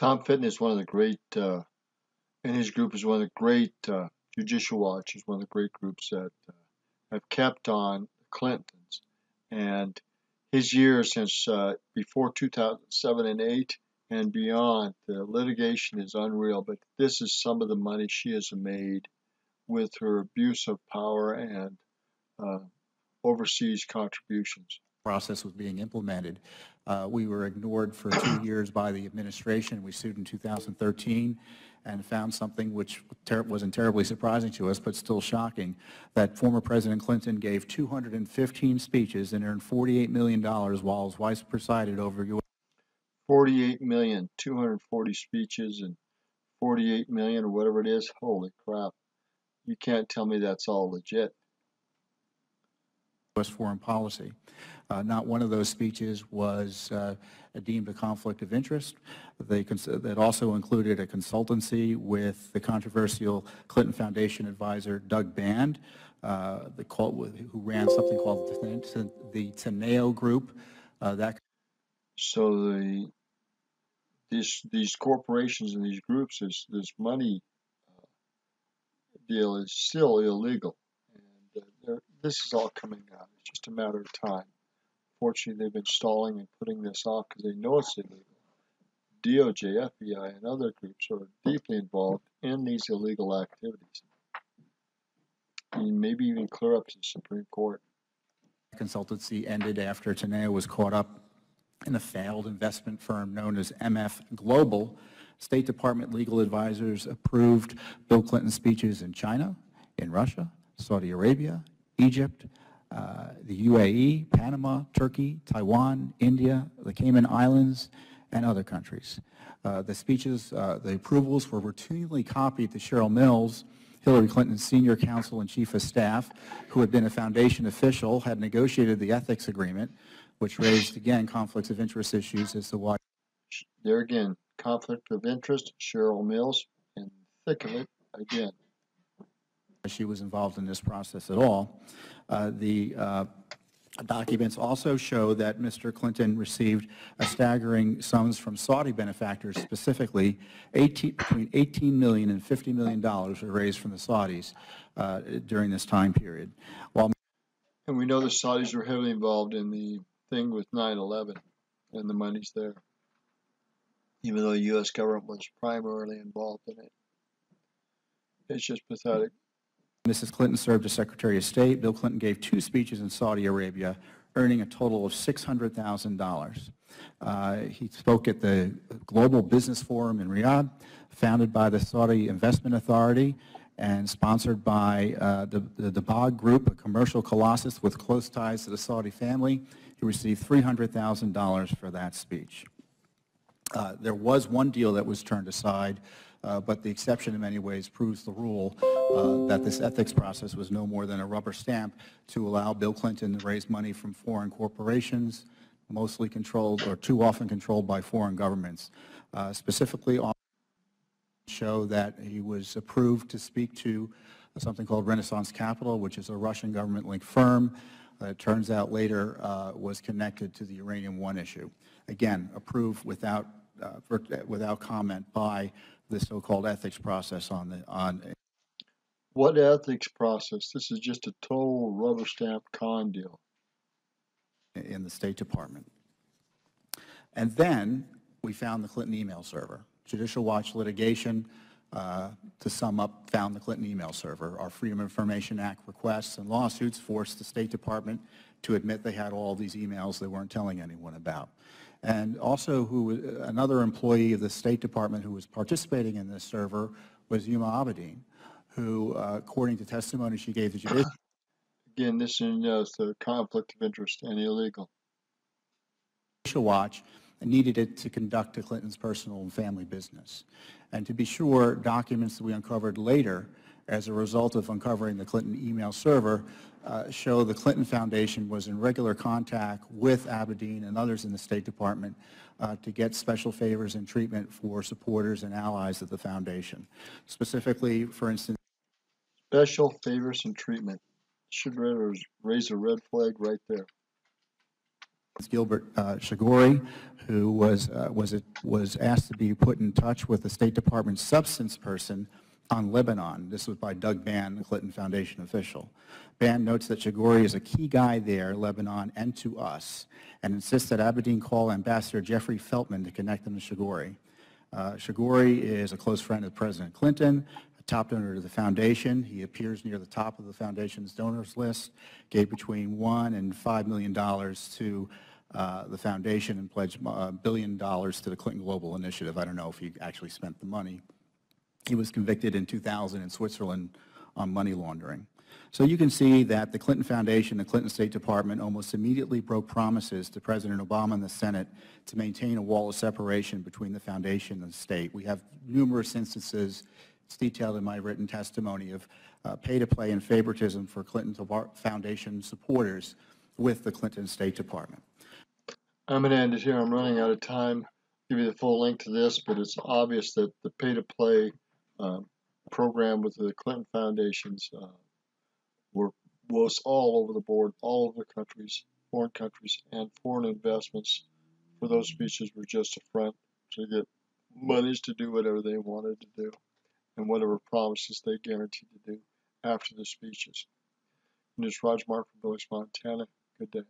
Tom Fitton is one of the great, and his group is one of the great, Judicial Watch is one of the great groups that have kept on Clintons. And his years since before 2007 and 8 and beyond, the litigation is unreal, but this is some of the money she has made with her abuse of power and overseas contributions. Process was being implemented. We were ignored for 2 years by the administration. We sued in 2013 and found something which wasn't terribly surprising to us, but still shocking, that former President Clinton gave 215 speeches and earned $48 million while his wife presided over U.S. 48 million, 240 speeches and 48 million or whatever it is. Holy crap. You can't tell me that's all legit. U.S. foreign policy. Not one of those speeches was deemed a conflict of interest. That also included a consultancy with the controversial Clinton Foundation advisor Doug Band, who ran something called the Teneo Group. So these corporations and these groups, this money deal is still illegal. And this is all coming out. It's just a matter of time. Fortunately, they've been stalling and putting this off because they know it's illegal. DOJ, FBI, and other groups are deeply involved in these illegal activities. And maybe even clear up to the Supreme Court. Consultancy ended after Teneo was caught up in a failed investment firm known as MF Global. State Department legal advisors approved Bill Clinton's speeches in China, in Russia, Saudi Arabia, Egypt, the UAE, Panama, Turkey, Taiwan, India, the Cayman Islands, and other countries. The speeches, the approvals were routinely copied to Cheryl Mills, Hillary Clinton's senior counsel and chief of staff, who had been a foundation official, had negotiated the ethics agreement, which raised, again, conflicts of interest issues as to why. There again, conflict of interest, Cheryl Mills, and thick of it again. She was involved in this process at all. The documents also show that Mr. Clinton received a staggering sums from Saudi benefactors, specifically between $18 million and $50 million were raised from the Saudis during this time period. And we know the Saudis were heavily involved in the thing with 9/11 and the money's there, even though the U.S. government was primarily involved in it. It's just pathetic. Mrs. Clinton served as Secretary of State. Bill Clinton gave 2 speeches in Saudi Arabia, earning a total of $600,000. He spoke at the Global Business Forum in Riyadh, founded by the Saudi Investment Authority and sponsored by the Bog Group, a commercial colossus with close ties to the Saudi family. He received $300,000 for that speech. There was one deal that was turned aside, but the exception in many ways proves the rule that this ethics process was no more than a rubber stamp to allow Bill Clinton to raise money from foreign corporations, mostly controlled or too often controlled by foreign governments. Specifically, show that he was approved to speak to something called Renaissance Capital, which is a Russian government-linked firm that it turns out later was connected to the Uranium One issue. Again, approved without comment by the so-called ethics process on. What ethics process? This is just a total rubber stamp con deal. In the State Department. And then we found the Clinton email server. Judicial Watch litigation, to sum up, found the Clinton email server. Our Freedom of Information Act requests and lawsuits forced the State Department to admit they had all these emails they weren't telling anyone about. And also, another employee of the State Department who was participating in this server was Yuma Abedin, who, according to testimony she gave to Judicial. Again, this is the conflict of interest and illegal. Judicial Watch needed it to conduct the Clinton's personal and family business. And to be sure, documents that we uncovered later as a result of uncovering the Clinton email server show the Clinton Foundation was in regular contact with Abedin and others in the State Department to get special favors and treatment for supporters and allies of the foundation. Specifically, for instance, special favors and treatment. Should raise a red flag right there. Gilbert Shigori, who was asked to be put in touch with the State Department substance person on Lebanon. This was by Doug Ban, the Clinton Foundation official. Ban notes that Shigori is a key guy there, Lebanon, and to us, and insists that Abedin call Ambassador Jeffrey Feltman to connect them to Shigori. Shigori is a close friend of President Clinton, a top donor to the foundation. He appears near the top of the foundation's donors list, gave between $1 and $5 million to the foundation and pledged $1 billion to the Clinton Global Initiative. I don't know if he actually spent the money. He was convicted in 2000 in Switzerland on money laundering. So you can see that the Clinton Foundation, the Clinton State Department almost immediately broke promises to President Obama and the Senate to maintain a wall of separation between the foundation and the state. We have numerous instances, it's detailed in my written testimony, of pay-to-play and favoritism for Clinton Foundation supporters with the Clinton State Department. I'm going to end it here. I'm running out of time. Give you the full link to this, but it's obvious that the pay-to-play program with the Clinton Foundations was all over the board, all over the countries, foreign countries, and foreign investments for those speeches were just a front to get monies to do whatever they wanted to do and whatever promises they guaranteed to do after the speeches. And it's Roger Mark from Billings, Montana. Good day.